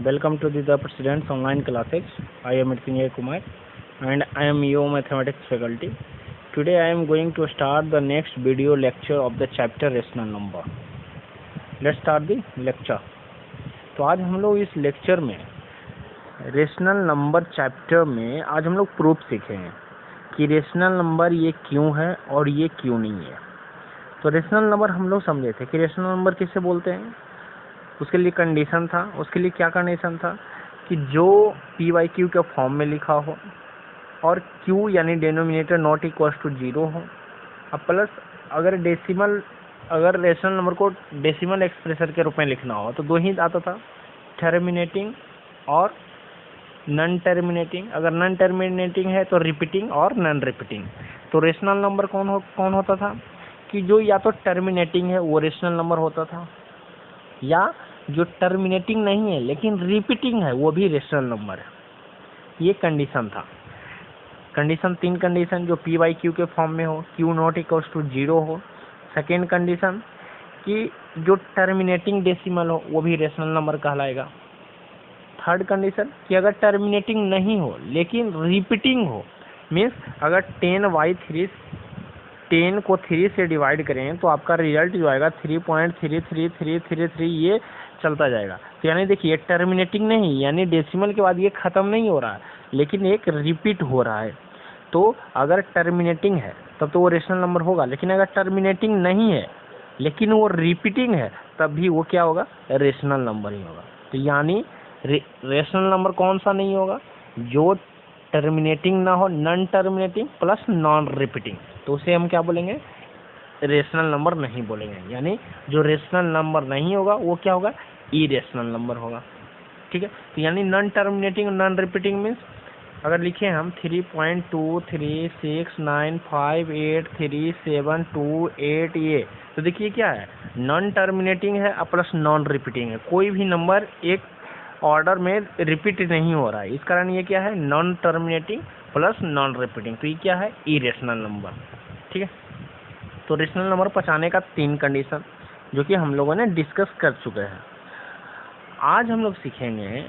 Welcome to the Students Online Classes. I am Mrityunjay Kumar and I am EO Mathematics faculty. Today I am going to start the next video lecture of the chapter Rational Number. Let's start the lecture. तो आज हम लोग इस lecture में rational number chapter में आज हम लोग प्रूफ सीखेंगे कि रेशनल नंबर ये क्यों है और ये क्यों नहीं है। तो रेशनल नंबर हम लोग समझे थे कि रेशनल नंबर किसे बोलते हैं, उसके लिए कंडीशन था। उसके लिए क्या कंडीशन था कि जो पी बाई क्यू के फॉर्म में लिखा हो और क्यू यानी डिनोमिनेटर नॉट इक्वल्स टू 0 हो। अब प्लस अगर रेशनल नंबर को डेसिमल एक्सप्रेशन के रूप में लिखना हो तो दो ही आता था, टर्मिनेटिंग और नॉन टर्मिनेटिंग। अगर नॉन टर्मिनेटिंग है तो रिपीटिंग और नॉन रिपीटिंग। तो रेशनल नंबर कौन होता था कि जो या तो टर्मिनेटिंग है वो रेशनल नंबर होता था, या जो टर्मिनेटिंग नहीं है लेकिन रिपीटिंग है वो भी रेशनल नंबर है। ये कंडीशन था। कंडीशन 3 कंडीशन, जो पी बाई क्यू के फॉर्म में हो, क्यू नॉट इक्वल्स टू 0 हो। सेकेंड कंडीशन कि जो टर्मिनेटिंग डेसिमल हो वो भी रेशनल नंबर कहलाएगा। थर्ड कंडीशन कि अगर टर्मिनेटिंग नहीं हो लेकिन रिपीटिंग हो, मीन्स अगर 10 को 3 से डिवाइड करें तो आपका रिजल्ट जो आएगा 3.33333 ये चलता जाएगा। तो यानी देखिए टर्मिनेटिंग नहीं, यानी डेसिमल के बाद ये ख़त्म नहीं हो रहा है लेकिन एक रिपीट हो रहा है। तो अगर टर्मिनेटिंग है तब तो वो रेशनल नंबर होगा, लेकिन अगर टर्मिनेटिंग नहीं है लेकिन वो रिपीटिंग है तब भी वो क्या होगा, रेशनल नंबर ही होगा। तो यानी रेशनल नंबर कौन सा नहीं होगा, जो टर्मिनेटिंग ना हो, non terminating plus non repeating, तो उसे हम क्या बोलेंगे, रेशनल नंबर नहीं बोलेंगे। यानी जो रेशनल नंबर नहीं होगा वो क्या होगा, इरेशनल नंबर होगा। ठीक है। तो यानी नॉन टर्मिनेटिंग और नॉन रिपीटिंग मीन्स अगर लिखे हम 3.236958372 ये, तो देखिए क्या है, नॉन टर्मिनेटिंग है प्लस नॉन रिपीटिंग है। कोई भी नंबर एक ऑर्डर में रिपीट नहीं हो रहा है, इस कारण ये क्या है, non terminating plus non repeating. तो ये क्या है, इरेशनल नंबर। ठीक है। तो रेशनल नंबर पहचाने का 3 कंडीशन जो कि हम लोगों ने डिस्कस कर चुके हैं। आज हम लोग सीखेंगे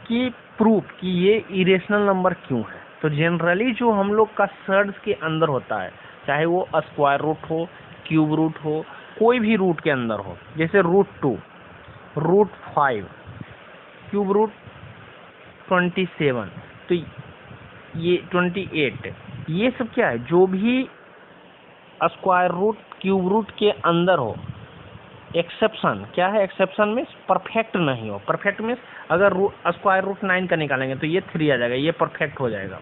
कि प्रूफ कि ये इरेशनल नंबर क्यों है। तो जनरली जो हम लोग का सर्च के अंदर होता है, चाहे वो स्क्वायर रूट हो, क्यूब रूट हो, कोई भी रूट के अंदर हो, जैसे √2, √5, क्यूब रूट 27, तो ये 28, ये सब क्या है, जो भी स्क्वायर रूट क्यूब रूट के अंदर हो। एक्सेप्शन क्या है, एक्सेप्शन में परफेक्ट नहीं हो। परफेक्ट में अगर स्क्वायर रूट 9 का निकालेंगे तो ये 3 आ जाएगा, ये परफेक्ट हो जाएगा।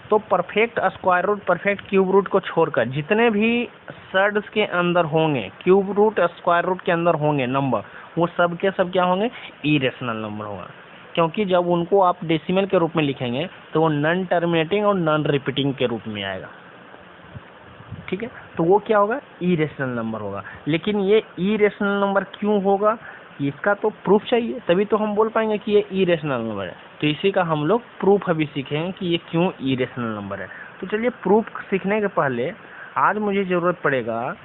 तो perfect square root, perfect cube root को छोड़कर जितने भी सर्ड्स के अंदर होंगे, क्यूब रूट स्क्वायर रूट के अंदर होंगे नंबर, वो सब के सब क्या होंगे, इरेशनल नंबर होगा। क्योंकि जब उनको आप डेसिमल के रूप में लिखेंगे तो वो नॉन टर्मिनेटिंग और नॉन रिपीटिंग के रूप में आएगा। ठीक है। तो वो क्या होगा, इरेशनल नंबर होगा। लेकिन ये इरेशनल नंबर क्यों होगा, इसका तो प्रूफ चाहिए, तभी तो हम बोल पाएंगे कि ये इरेशनल नंबर है। तो इसी का हम लोग प्रूफ अभी सीखेंगे कि ये क्यों इरेशनल नंबर है। तो चलिए, प्रूफ सीखने के पहले आज मुझे ज़रूरत पड़ेगा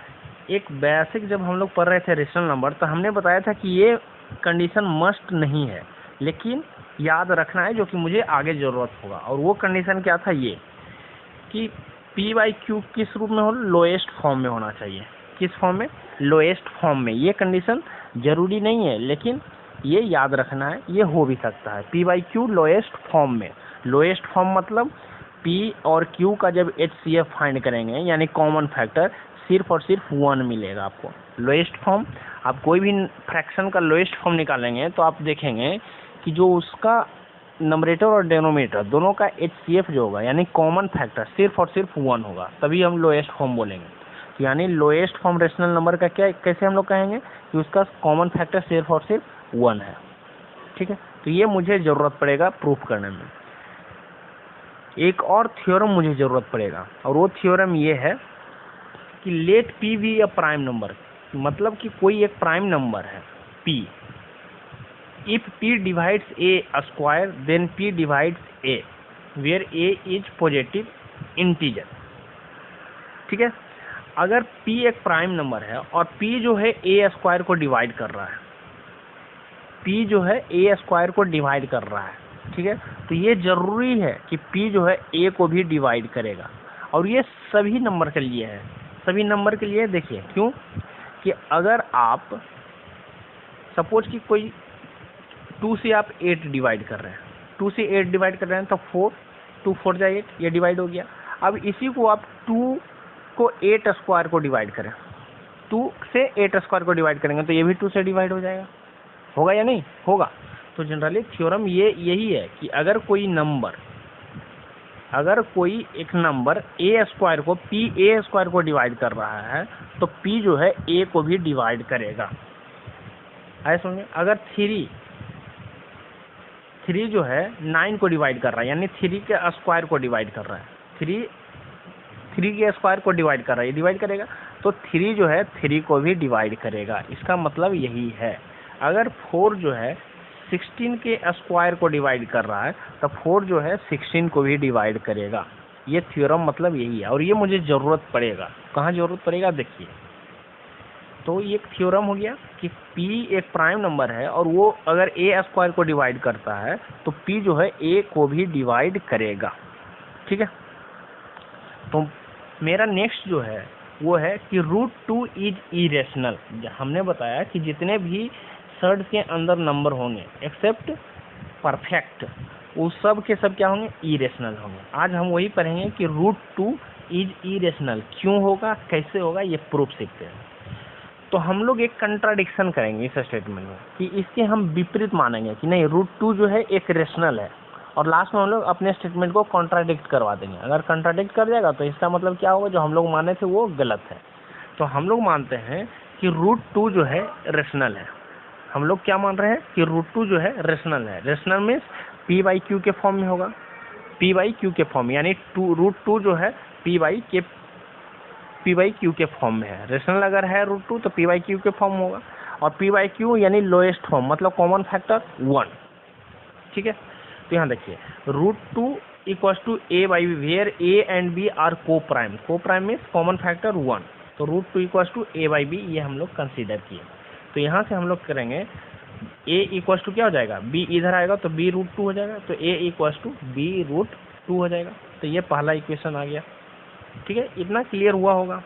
एक बेसिक। जब हम लोग पढ़ रहे थे रेशनल नंबर तो हमने बताया था कि ये कंडीशन मस्ट नहीं है, लेकिन याद रखना है, जो कि मुझे आगे ज़रूरत होगा। और वो कंडीशन क्या था, ये कि पी बाई क्यू किस रूप में हो, लोएस्ट फॉर्म में होना चाहिए। किस फॉर्म में, लोएस्ट फॉर्म में। ये कंडीशन जरूरी नहीं है लेकिन ये याद रखना है, ये हो भी सकता है। P by Q lowest form में। लोएस्ट फॉर्म मतलब पी और क्यू का जब HCF फाइंड करेंगे यानी कॉमन फैक्टर, सिर्फ और सिर्फ 1 मिलेगा आपको। लोएस्ट फॉर्म, आप कोई भी फ्रैक्शन का लोएस्ट फॉर्म निकालेंगे तो आप देखेंगे कि जो उसका नंबरेटर और डिनोमिनेटर दोनों का HCF जो होगा यानी कॉमन फैक्टर सिर्फ और सिर्फ 1 होगा, तभी हम लोएस्ट फॉर्म बोलेंगे। तो यानी लोएस्ट फॉर्म रेशनल नंबर का क्या, कैसे हम लोग कहेंगे कि उसका कॉमन फैक्टर सिर्फ और सिर्फ 1 है। ठीक है। तो ये मुझे ज़रूरत पड़ेगा प्रूफ करने में। एक और थ्योरम मुझे ज़रूरत पड़ेगा, और वो थ्योरम ये है कि लेट P भी अ प्राइम नंबर, मतलब कि कोई एक प्राइम नंबर है P, if P divides A square then P divides A where A is positive integer। ठीक है। अगर P एक प्राइम नंबर है और P जो है A स्क्वायर को डिवाइड कर रहा है, P जो है A स्क्वायर को डिवाइड कर रहा है, ठीक है। तो ये जरूरी है कि P जो है A को भी डिवाइड करेगा, और ये सभी नंबर के लिए है, सभी नंबर के लिए। देखिए क्यों, कि अगर आप सपोज कि कोई 2 से आप 8 डिवाइड कर रहे हैं, 2 से 8 डिवाइड कर रहे हैं, तो 4 2 4 जा 8, ये डिवाइड हो गया। अब इसी को आप 2 को 8 स्क्वायर को डिवाइड करें, 2 से 8 स्क्वायर को डिवाइड करेंगे तो ये भी 2 से डिवाइड हो जाएगा, होगा या नहीं होगा। तो जनरली थ्योरम ये यही है कि अगर कोई एक नंबर a स्क्वायर को a स्क्वायर को डिवाइड कर रहा है तो p जो है a को भी डिवाइड करेगा। आए समझ में। अगर 3 जो है 9 को डिवाइड कर रहा है, यानी 3 के स्क्वायर को डिवाइड कर रहा है, 3 के स्क्वायर को डिवाइड कर रहा है, ये डिवाइड करेगा, तो 3 जो है 3 को भी डिवाइड करेगा। इसका मतलब यही है। अगर 4 जो है 16 के स्क्वायर को डिवाइड कर रहा है तो 4 जो है 16 को भी डिवाइड करेगा। ये थ्योरम मतलब यही है, और ये मुझे ज़रूरत पड़ेगा। कहाँ ज़रूरत पड़ेगा, देखिए। तो ये एक थ्योरम हो गया कि P एक प्राइम नंबर है और वो अगर a स्क्वायर को डिवाइड करता है तो P जो है a को भी डिवाइड करेगा, ठीक है। तो मेरा नेक्स्ट जो है वो है कि √2 इज इरेशनल। हमने बताया कि जितने भी सर्ड के अंदर नंबर होंगे एक्सेप्ट परफेक्ट, वो सब के सब क्या होंगे, इरेशनल होंगे। आज हम वही पढ़ेंगे कि √2 इज इरेशनल क्यों होगा, कैसे होगा, ये प्रूफ सीखते हैं। तो हम लोग एक कंट्राडिक्शन करेंगे इस स्टेटमेंट में कि इसके हम विपरीत मानेंगे कि नहीं √2 जो है एक रेशनल है, और लास्ट में हम लोग अपने स्टेटमेंट को कॉन्ट्राडिक्ट करवा देंगे। अगर कॉन्ट्राडिक्ट कर जाएगा तो इसका मतलब क्या होगा, जो हम लोग माने थे वो गलत है। तो हम लोग मानते हैं कि √2 जो है रेशनल है। हम लोग क्या मान रहे हैं कि √2 जो है रेशनल है। रेशनल मीन्स p/q के फॉर्म में होगा, p/q के फॉर्म, यानी √2 जो है p/q के फॉर्म में है। रेशनल अगर है √2 तो p/q के फॉर्म होगा, और p/q यानी लोएस्ट फॉर्म, मतलब कॉमन फैक्टर 1, ठीक है। तो यहाँ देखिए √2 equals to a/b, where a and b are coprime means common factor 1। तो √2 इक्वल्स टू a/b ये हम लोग कंसीडर किए। तो यहाँ से हम लोग करेंगे a इक्वल्स टू क्या हो जाएगा, b इधर आएगा तो b √2 हो जाएगा, तो a इक्वल्स टू b √2 हो जाएगा। तो ये पहला इक्वेशन आ गया, ठीक है। इतना क्लियर हुआ होगा।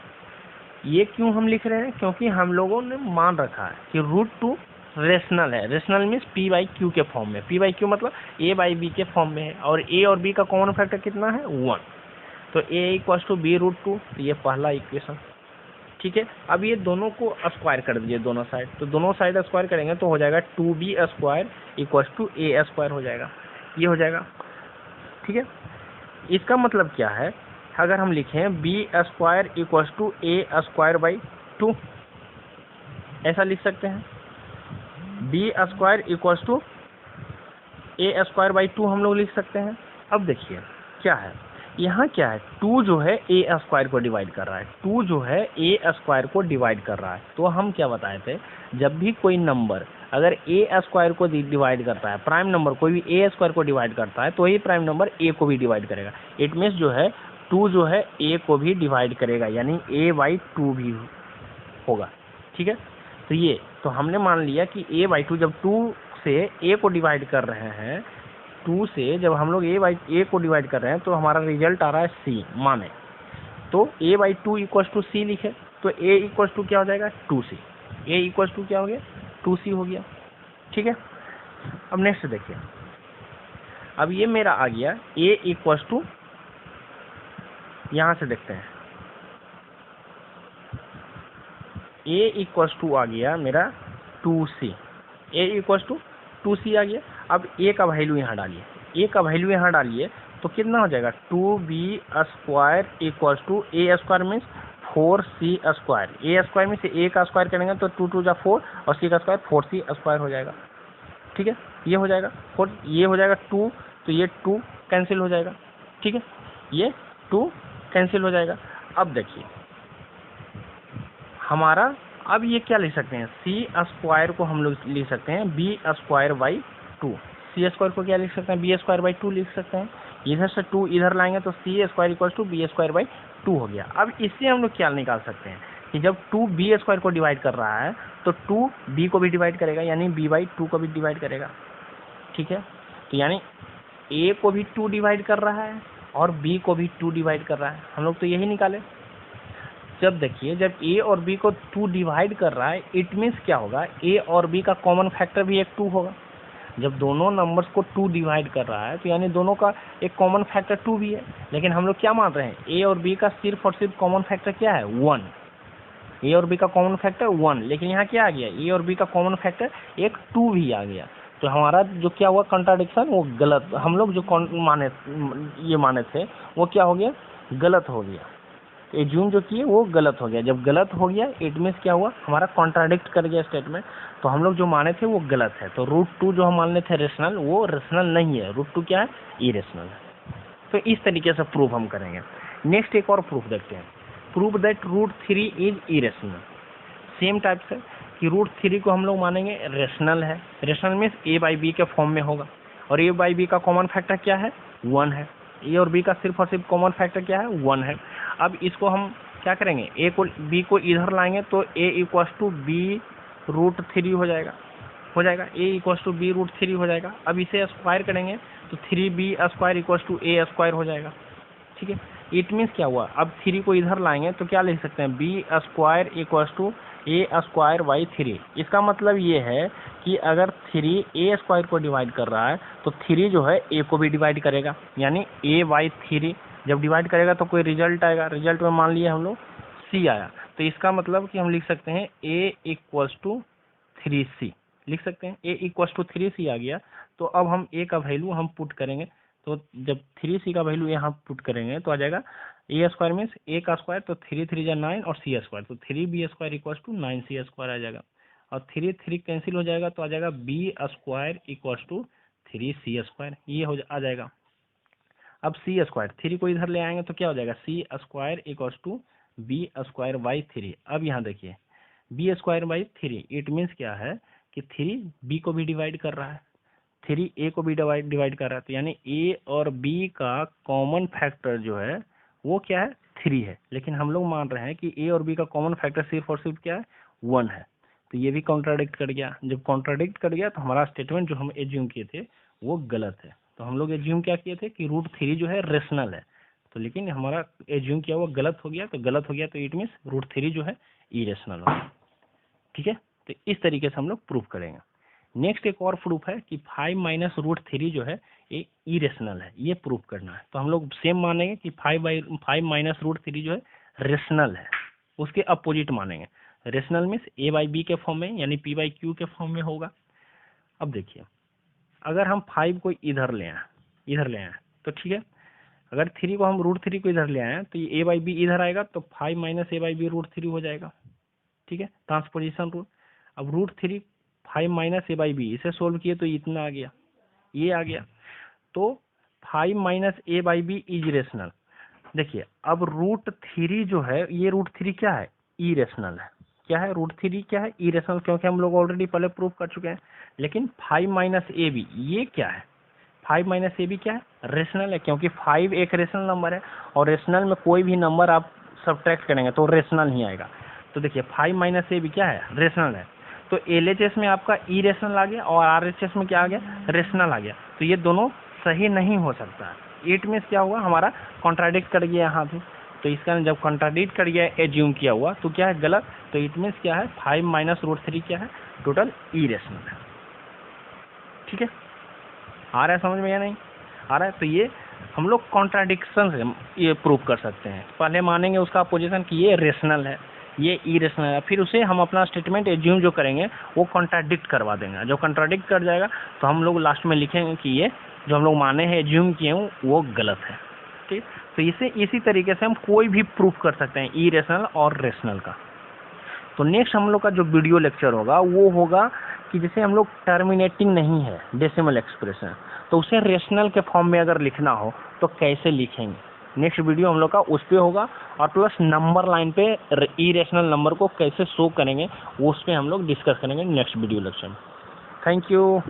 ये क्यों हम लिख रहे हैं, क्योंकि हम लोगों ने मान रखा है कि √2 रेशनल है। रेशनल मीन्स p/q के फॉर्म में, p/q मतलब a/b के फॉर्म में है, और a और b का कॉमन फैक्टर कितना है, 1। तो a इक्वल्स टू b √2, तो ये पहला इक्वेशन, ठीक है। अब ये दोनों को स्क्वायर कर दीजिए दोनों साइड, तो दोनों साइड स्क्वायर करेंगे तो हो जाएगा 2b square equals to a square हो जाएगा, ये हो जाएगा, ठीक है। इसका मतलब क्या है, अगर हम लिखें b square equals to a square by 2, ऐसा लिख सकते हैं। b square equals to a square by 2 हम लोग लिख सकते हैं। अब देखिए क्या है, यहाँ क्या है, 2 जो है a स्क्वायर को डिवाइड कर रहा है, 2 जो है a स्क्वायर को डिवाइड कर रहा है। तो हम क्या बताए थे, जब भी कोई नंबर अगर a स्क्वायर को डिवाइड करता है, प्राइम नंबर कोई भी a स्क्वायर को डिवाइड करता है, तो वही प्राइम नंबर a को भी डिवाइड करेगा। इट मीन्स जो है 2 जो है a को भी डिवाइड करेगा, यानी a/2 भी होगा, ठीक है। तो ये तो हमने मान लिया कि a/2, जब 2 से a को डिवाइड कर रहे हैं, 2 से जब हम लोग a को डिवाइड कर रहे हैं तो हमारा रिजल्ट आ रहा है c माने, तो a/2 इक्वल्स टू c लिखे, तो a इक्वल्स टू क्या हो जाएगा, 2c। a इक्वल्स टू क्या हो गया, 2c हो गया, ठीक है। अब नेक्स्ट देखिए, अब ये मेरा आ गया a इक्वल्स टू, यहाँ से देखते हैं a इक्वल्स टू आ गया मेरा 2c, a equals to 2c आ गया। अब a का वैल्यू यहाँ डालिए, a का वैल्यू यहाँ डालिए तो कितना हो जाएगा, 2b square equals to a square means 4c square. a square means a का स्क्वायर करेंगे तो 2 2 जा 4 और c का स्क्वायर 4c स्क्वायर हो जाएगा, ठीक है। ये हो जाएगा 4, ये हो जाएगा 2, तो ये 2 कैंसिल हो जाएगा, ठीक है, ये 2 कैंसिल हो जाएगा। अब देखिए हमारा, अब ये क्या लिख सकते हैं, c स्क्वायर को हम लोग लिख सकते हैं b square by 2, c square को क्या लिख सकते हैं, b स्क्वायर बाई 2 लिख सकते हैं। इधर से 2 इधर लाएंगे तो c square equal to b square by 2 हो गया। अब इससे हम लोग क्या निकाल सकते हैं कि जब 2b² को डिवाइड कर रहा है तो 2b को भी डिवाइड करेगा, यानी b/2 को भी डिवाइड करेगा। ठीक है, तो यानी a को भी 2 डिवाइड कर रहा है और b को भी 2 डिवाइड कर रहा है। हम लोग तो यही निकाले। जब देखिए, जब a और b को 2 डिवाइड कर रहा है, इट मीन्स क्या होगा, a और b का कॉमन फैक्टर भी एक 2 होगा। जब दोनों नंबर्स को 2 डिवाइड कर रहा है तो यानी दोनों का एक कॉमन फैक्टर 2 भी है। लेकिन हम लोग क्या मान रहे हैं, a और b का सिर्फ और सिर्फ कॉमन फैक्टर क्या है, 1। a और b का कॉमन फैक्टर 1, लेकिन यहाँ क्या आ गया, a और b का कॉमन फैक्टर एक 2 भी आ गया। तो हमारा जो क्या हुआ कॉन्ट्राडिक्शन, वो गलत, हम लोग जो माने थे वो क्या हो गया, गलत हो गया। एज्यूम जो किए वो गलत हो गया। जब गलत हो गया इट मीन्स क्या हुआ, हमारा कॉन्ट्राडिक्ट कर गया स्टेटमेंट। तो हम लोग जो माने थे वो गलत है। तो √2 जो हम मान लेते थे रेशनल, वो रेशनल नहीं है। √2 क्या है, इरेशनल है। तो इस तरीके से प्रूफ हम करेंगे। नेक्स्ट एक और प्रूफ देखते हैं, prove that √3 is irrational. Same type से कि √3 को हम लोग मानेंगे रेशनल है। रेशनल मीन्स a/b के फॉर्म में होगा, और a/b का कॉमन फैक्टर क्या है, 1 है। a और b का सिर्फ और सिर्फ कॉमन फैक्टर क्या है, 1 है। अब इसको हम क्या करेंगे, a को b को इधर लाएंगे तो a = b√3 हो जाएगा, a = b√3 हो जाएगा। अब इसे स्क्वायर करेंगे तो 3b² = a² हो जाएगा। ठीक है, इट मीन्स क्या हुआ, अब 3 को इधर लाएंगे तो क्या लिख सकते हैं, b² = a²/3। इसका मतलब ये है कि अगर 3 a² को डिवाइड कर रहा है तो 3 जो है a को भी डिवाइड करेगा, यानी a/3 जब डिवाइड करेगा तो कोई रिजल्ट आएगा। रिजल्ट में मान लिया हम लोग c आया, तो इसका मतलब कि हम लिख सकते हैं a = 3c, लिख सकते हैं a = 3c आ गया। तो अब हम a का वैल्यू हम पुट करेंगे, तो जब 3c का वैल्यू यहाँ पुट करेंगे तो आ जाएगा a² मीन्स a का स्क्वायर, तो 3 3 = 9 और c², तो 3b² = 9c² आ जाएगा। और 3 3 कैंसिल हो जाएगा तो आ जाएगा b² = 3c², ये आ जाएगा। अब c², 3 को इधर ले आएंगे तो क्या हो जाएगा, c² = b²/3। अब यहाँ देखिए b²/3, इट मीन्स क्या है कि 3 b को भी डिवाइड कर रहा है, 3 a को भी डिवाइड कर रहा है, तो यानी a और b का कॉमन फैक्टर जो है वो क्या है, 3 है। लेकिन हम लोग मान रहे हैं कि a और b का कॉमन फैक्टर सिर्फ और सिर्फ क्या है, 1 है। तो ये भी कॉन्ट्राडिक्ट कर गया। जब कॉन्ट्राडिक्ट कर गया तो हमारा स्टेटमेंट जो हम एज्यूम किए थे वो गलत है। तो हम लोग एज्यूम क्या किए थे कि √3 जो है रेशनल है, तो लेकिन हमारा एज्यूम किया हुआ गलत हो गया। तो गलत हो गया तो इट मीन्स √3 जो है इरेशनल हो। ठीक है, तो इस तरीके से हम लोग प्रूफ करेंगे। नेक्स्ट एक और प्रूफ है कि 5 - √3 जो है ये इरेशनल है, ये प्रूफ करना है। तो हम लोग सेम मानेंगे कि 5 - √3 जो है रेशनल है, उसके अपोजिट मानेंगे। रेशनल मीन्स a/b के फॉर्म में, यानी p/q के फॉर्म में होगा। अब देखिए, अगर हम 5 को इधर ले आए तो ठीक है, अगर 3 को हम √3 को इधर ले आए तो ये a/b इधर आएगा तो 5 - a/b √3 हो जाएगा। ठीक है, ट्रांसपोजिशन रूल। अब √3 5 - a/b, इसे सोल्व किए तो इतना आ गया, ये आ गया। तो 5 - a/b इज रेशनल। देखिए, अब √3 जो है, ये √3 क्या है, इरेशनल है। क्या है, √3 क्या है, इरेशनल, क्योंकि हम लोग ऑलरेडी पहले प्रूफ कर चुके हैं। लेकिन 5 - ab ये क्या है, 5 - ab क्या है, रेशनल है, क्योंकि 5 एक रेशनल नंबर है, और रेशनल में कोई भी नंबर आप सब्ट्रैक्ट करेंगे तो रेशनल ही आएगा। तो देखिए 5 - ab क्या है, रेशनल है। तो LHS में आपका इरेशनल आ गया और RHS में क्या आ गया, रेशनल आ गया। तो ये दोनों सही नहीं हो सकता। इट मीन्स क्या हुआ, हमारा कॉन्ट्राडिक्ट कर गया यहाँ पे। तो इसका जब कॉन्ट्राडिक्ट कर गया, एज्यूम किया हुआ, तो क्या है, गलत। तो इट मीन्स क्या है, 5 - √3 क्या है, टोटल इरेशनल है। ठीक है, आ रहा है समझ में या नहीं आ रहा है। तो ये हम लोग कॉन्ट्राडिक्शन से ये प्रूव कर सकते हैं। पहले मानेंगे उसका अपोजिशन कि ये रेशनल है, ये इरेशनल है, फिर उसे हम अपना स्टेटमेंट एज्यूम जो करेंगे वो कॉन्ट्राडिक्ट करवा देंगे। जो कॉन्ट्राडिक्ट कर जाएगा तो हम लोग लास्ट में लिखेंगे कि ये जो हम लोग माने हैं, एज्यूम किए हूँ, वो गलत है। ठीक, तो इसी तरीके से हम कोई भी प्रूफ कर सकते हैं, इरेशनल और रेशनल का। तो नेक्स्ट हम लोग का जो वीडियो लेक्चर होगा वो होगा कि जैसे हम लोग टर्मिनेटिंग नहीं है डेसिमल एक्सप्रेशन, तो उसे रेशनल के फॉर्म में अगर लिखना हो तो कैसे लिखेंगे। नेक्स्ट वीडियो हम लोग का उस पर होगा, और प्लस नंबर लाइन पे इरेशनल नंबर को कैसे शो करेंगे वो उस पर हम लोग डिस्कस करेंगे नेक्स्ट वीडियो लेक्चर में। Thank you.